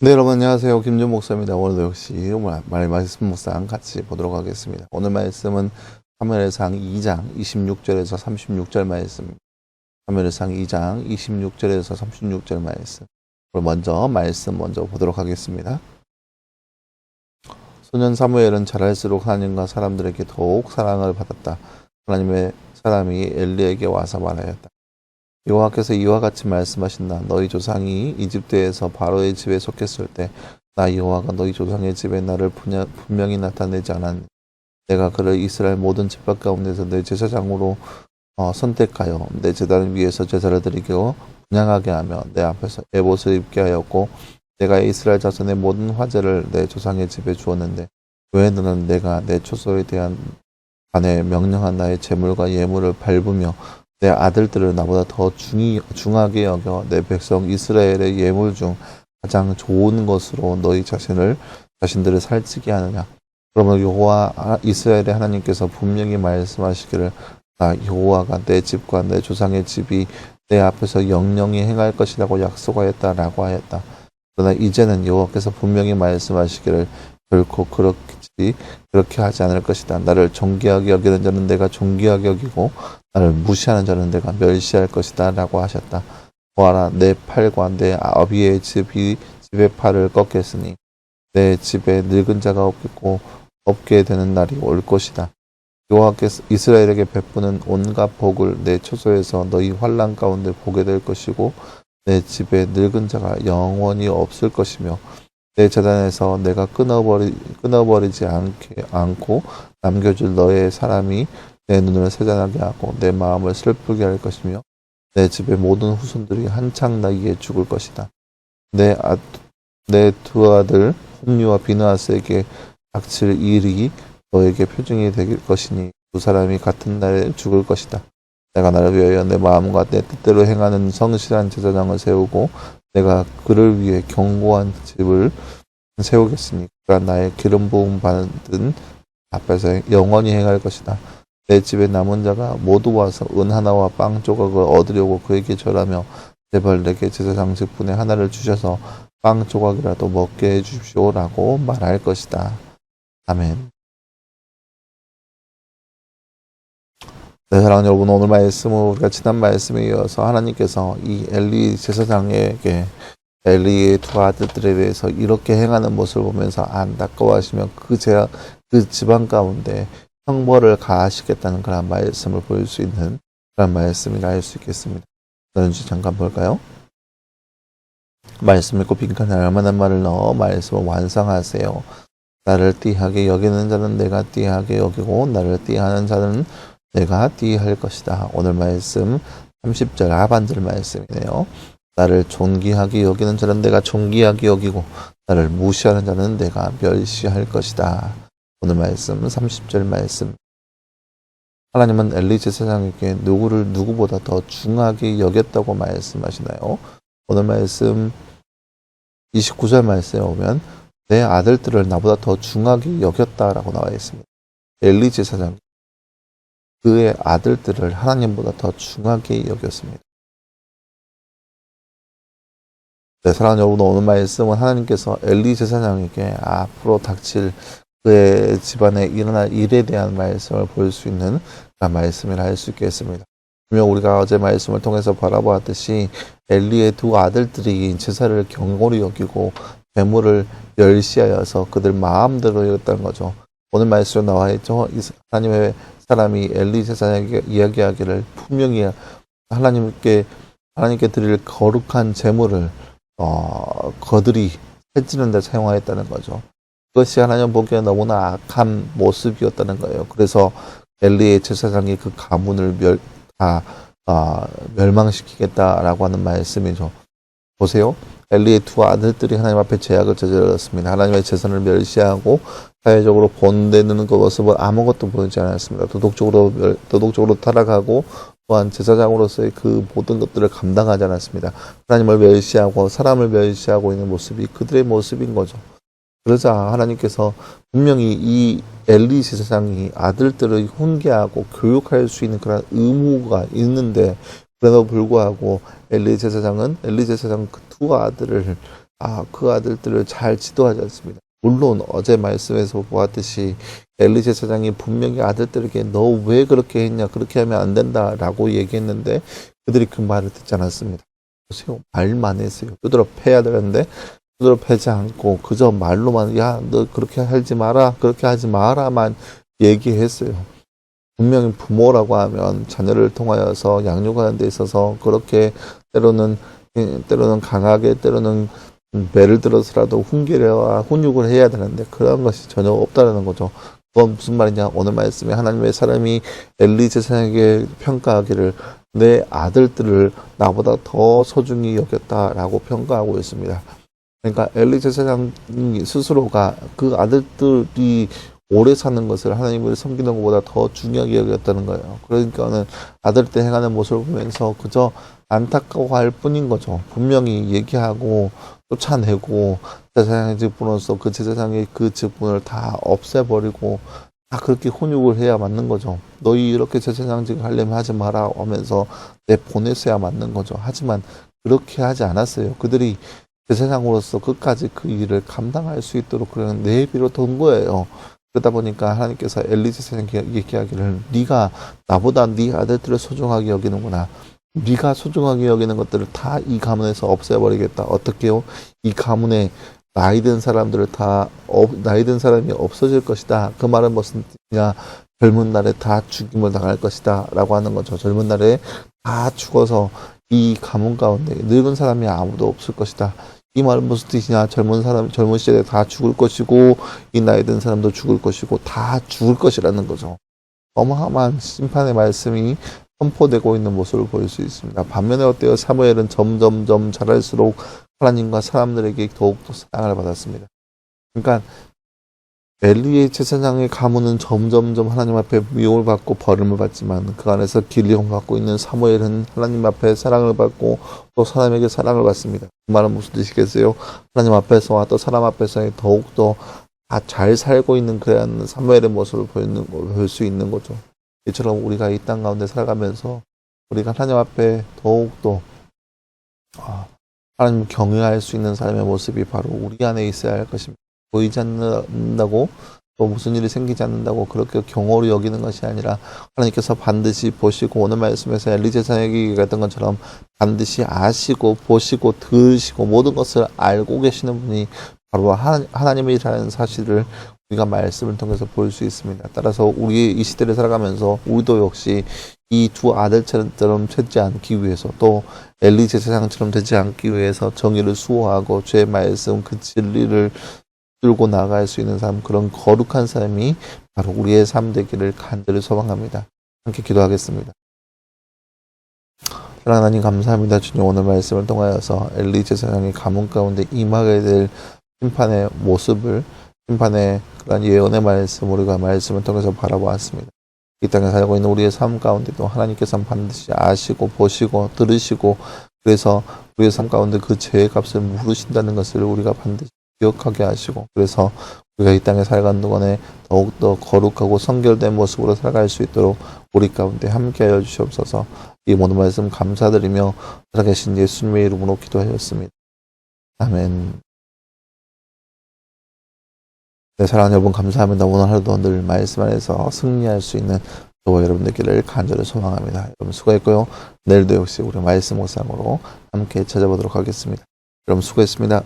네, 여러분 안녕하세요. 김준 목사입니다. 오늘도 역시 말씀 묵상 같이 보도록 하겠습니다. 오늘 말씀은 사무엘상 2장 26절에서 36절 말씀. 사무엘상 2장 26절에서 36절 말씀. 먼저 보도록 하겠습니다. 소년 사무엘은 자랄수록 하나님과 사람들에게 더욱 사랑을 받았다. 하나님의 사람이 엘리에게 와서 말하였다. 여호와께서 이와 같이 말씀하신다. 너희 조상이 이집트에서 바로의 집에 속했을 때 나 여호와가 너희 조상의 집에 나를 분명히 나타내지 않았니? 내가 그를 이스라엘 모든 집합 가운데서 내 제사장으로 선택하여 내 제단 위에서 제사를 드리고 분향하게 하며 내 앞에서 에봇을 입게 하였고 내가 이스라엘 자손의 모든 화제를 내 조상의 집에 주었는데 왜 너는 내가 내 초소에 대한 관에 명령한 나의 재물과 예물을 밟으며 내 아들들을 나보다 더 중하게 여겨 내 백성 이스라엘의 예물 중 가장 좋은 것으로 너희 자신들을 살찌게 하느냐? 그러면 여호와 이스라엘의 하나님께서 분명히 말씀하시기를 나 여호와가 내 집과 내 조상의 집이 내 앞에서 영영히 행할 것이라고 약속하였다라고 하였다. 그러나 이제는 여호와께서 분명히 말씀하시기를 결코 그렇게 하지 않을 것이다. 나를 존귀하게 여기는 자는 내가 존귀하게 여기고 나를 무시하는 자는 내가 멸시할 것이다 라고 하셨다. 보아라, 내 팔과 내 아비의 집의 팔을 꺾겠으니 내 집에 늙은 자가 없게 되는 날이 올 것이다. 여호와께서 이스라엘에게 베푸는 온갖 복을 내 초소에서 너희 환난 가운데 보게 될 것이고 내 집에 늙은 자가 영원히 없을 것이며 내 재단에서 내가 끊어버리지 않고 남겨줄 너의 사람이 내 눈을 세잔하게 하고 내 마음을 슬프게 할 것이며 내 집의 모든 후손들이 한창 나이에 죽을 것이다. 내 두 아들 홈리와 비느하스에게 닥칠 일이 너에게 표징이 될 것이니 두 사람이 같은 날에 죽을 것이다. 내가 나를 위하여 내 마음과 내 뜻대로 행하는 성실한 제사장을 세우고 내가 그를 위해 견고한 집을 세우겠으니 그가 나의 기름 부음 받은 앞에서 영원히 행할 것이다. 내 집에 남은 자가 모두 와서 은 하나와 빵 조각을 얻으려고 그에게 절하며 제발 내게 제사장식분의 하나를 주셔서 빵 조각이라도 먹게 해주십시오라고 말할 것이다. 아멘. 네, 사랑하는 여러분, 오늘 말씀은 우리가 지난 말씀에 이어서 하나님께서 이 엘리 제사장에게 엘리의 두 아들들에 대해서 이렇게 행하는 모습을 보면서 안타까워하시며 그 집안 가운데 형벌을 가하시겠다는 그런 말씀을 볼 수 있는 그런 말씀이라 할 수 있겠습니다. 그런 주 잠깐 볼까요? 말씀 읽고 빈칸에 알만한 말을 넣어 말씀을 완성하세요. 나를 띠하게 여기는 자는 내가 띠하게 여기고 나를 띠하는 자는 내가 띠할 것이다. 오늘 말씀 30절 하반절 말씀이네요. 나를 존귀하게 여기는 자는 내가 존귀하게 여기고 나를 무시하는 자는 내가 멸시할 것이다. 오늘 말씀 30절 말씀. 하나님은 엘리 제사장에게 누구를 누구보다 더 중하게 여겼다고 말씀하시나요? 오늘 말씀 29절 말씀에 오면 내 아들들을 나보다 더 중하게 여겼다라고 나와 있습니다. 엘리 제사장 그의 아들들을 하나님보다 더 중하게 여겼습니다. 네, 사랑하는 여러분, 오늘 말씀은 하나님께서 엘리 제사장에게 앞으로 닥칠 그의 집안에 일어날 일에 대한 말씀을 볼 수 있는 그런 말씀이라 할 수 있겠습니다. 분명 우리가 어제 말씀을 통해서 바라보았듯이 엘리의 두 아들들이 제사를 경홀히 여기고 재물을 멸시하여서 그들 마음대로 여겼다는 거죠. 오늘 말씀에 나와 있죠. 하나님의 사람이 엘리 제사장에게 이야기하기를 분명히 하나님께 드릴 거룩한 재물을 거들이 해지는 데 사용하였다는 거죠. 그것이 하나님 보기에 너무나 악한 모습이었다는 거예요. 그래서 엘리의 제사장이 그 가문을 멸망시키겠다라고 하는 말씀이죠. 보세요. 엘리의 두 아들들이 하나님 앞에 죄악을 저질렀습니다. 하나님의 제선을 멸시하고 사회적으로 본되는 그 모습은 아무것도 보이지 않았습니다. 도덕적으로 타락하고 또한 제사장으로서의 그 모든 것들을 감당하지 않았습니다. 하나님을 멸시하고 사람을 멸시하고 있는 모습이 그들의 모습인 거죠. 그러자 하나님께서 분명히 이 엘리 제사장이 아들들을 훈계하고 교육할 수 있는 그런 의무가 있는데 그래도 불구하고 엘리 제사장 그 두 아들을 그 아들들을 잘 지도하지 않습니다. 물론 어제 말씀에서 보았듯이 엘리 제사장이 분명히 아들들에게 너 왜 그렇게 했냐, 그렇게 하면 안 된다라고 얘기했는데 그들이 그 말을 듣지 않았습니다. 보세요, 말만 했어요. 두드러 패야 되는데 두드러 패지 않고 그저 말로만 야, 너 그렇게 하지 마라, 그렇게 하지 마라만 얘기했어요. 분명히 부모라고 하면 자녀를 통하여서 양육하는 데 있어서 그렇게 때로는 강하게, 때로는 매를 들어서라도 훈계와 훈육을 해야 되는데 그런 것이 전혀 없다는 거죠. 그건 무슨 말이냐? 오늘 말씀에 하나님의 사람이 엘리 제사장에게 평가하기를 내 아들들을 나보다 더 소중히 여겼다라고 평가하고 있습니다. 그러니까 엘리 제사장 스스로가 그 아들들이 오래 사는 것을 하나님을 섬기는 것보다 더 중요하게 여겼다는 거예요. 그러니까는 아들들 행하는 모습을 보면서 그저 안타까워할 뿐인 거죠. 분명히 얘기하고 쫓아내고 제사장의 직분으로서 그 제사장의 그 직분을 다 없애버리고 다 그렇게 훈육을 해야 맞는 거죠. 너희 이렇게 제사장직을 하려면 하지 마라 하면서 내보냈어야 맞는 거죠. 하지만 그렇게 하지 않았어요. 그들이 제사장으로서 끝까지 그 일을 감당할 수 있도록 그런 내비로 둔 거예요. 그러다 보니까 하나님께서 엘리 제사장에게 얘기하기를 네가 나보다 네 아들들을 소중하게 여기는구나. 네가 소중하게 여기는 것들을 다 이 가문에서 없애버리겠다. 어떻게요? 이 가문에 나이 든 사람들을 나이 든 사람이 없어질 것이다. 그 말은 무슨 뜻이냐? 젊은 날에 다 죽임을 당할 것이다. 라고 하는 거죠. 젊은 날에 다 죽어서 이 가문 가운데 늙은 사람이 아무도 없을 것이다. 이 말은 무슨 뜻이냐? 젊은 시절에 다 죽을 것이고, 이 나이 든 사람도 죽을 것이고, 다 죽을 것이라는 거죠. 어마어마한 심판의 말씀이 선포되고 있는 모습을 보일 수 있습니다. 반면에 어때요? 사무엘은 점점점 자랄수록 하나님과 사람들에게 더욱더 사랑을 받았습니다. 그러니까 엘리의 제사장의 가문은 점점점 하나님 앞에 미움을 받고 버림을 받지만 그 안에서 길리온 갖고 있는 사무엘은 하나님 앞에 사랑을 받고 또 사람에게 사랑을 받습니다. 그 말은 무슨 뜻이겠어요? 하나님 앞에서와 또 사람 앞에서 더욱더 다 잘 살고 있는 그런 사무엘의 모습을 볼 수 있는 거죠. 이처럼 우리가 이 땅 가운데 살아가면서 우리가 하나님 앞에 더욱더 하나님 경외할 수 있는 삶의 모습이 바로 우리 안에 있어야 할 것입니다. 보이지 않는다고 또 무슨 일이 생기지 않는다고 그렇게 경호로 여기는 것이 아니라 하나님께서 반드시 보시고 오늘 말씀에서 엘리 제사장에게 얘기했던 것처럼 반드시 아시고 보시고 들으시고 모든 것을 알고 계시는 분이 바로 하나님이라는 사실을 우리가 말씀을 통해서 볼 수 있습니다. 따라서 우리 이 시대를 살아가면서 우리도 역시 이 두 아들처럼 되지 않기 위해서 또 엘리 제사장처럼 되지 않기 위해서 정의를 수호하고 죄의 말씀 그 진리를 들고 나갈 수 있는 삶, 그런 거룩한 삶이 바로 우리의 삶 되기를 간절히 소망합니다. 함께 기도하겠습니다. 사랑하는 하나님 감사합니다. 주님 오늘 말씀을 통하여서 엘리 제사장의 가문 가운데 임하게 될 심판의 모습을 심판의 그런 예언의 말씀 우리가 말씀을 통해서 바라보았습니다. 이 땅에 살고 있는 우리의 삶 가운데도 하나님께서는 반드시 아시고 보시고 들으시고 그래서 우리의 삶 가운데 그 죄의 값을 물으신다는 것을 우리가 반드시 기억하게 하시고 그래서 우리가 이 땅에 살아가는 동안에 더욱더 거룩하고 성결된 모습으로 살아갈 수 있도록 우리 가운데 함께하여 주시옵소서. 이 모든 말씀 감사드리며 살아계신 예수님의 이름으로 기도하였습니다. 아멘. 네, 사랑하는 여러분 감사합니다. 오늘 하루도 늘 말씀 안에서 승리할 수 있는 저와 여러분들끼를 간절히 소망합니다. 여러분 수고했고요. 내일도 역시 우리 말씀 묵상으로 함께 찾아보도록 하겠습니다. 여러분 수고했습니다.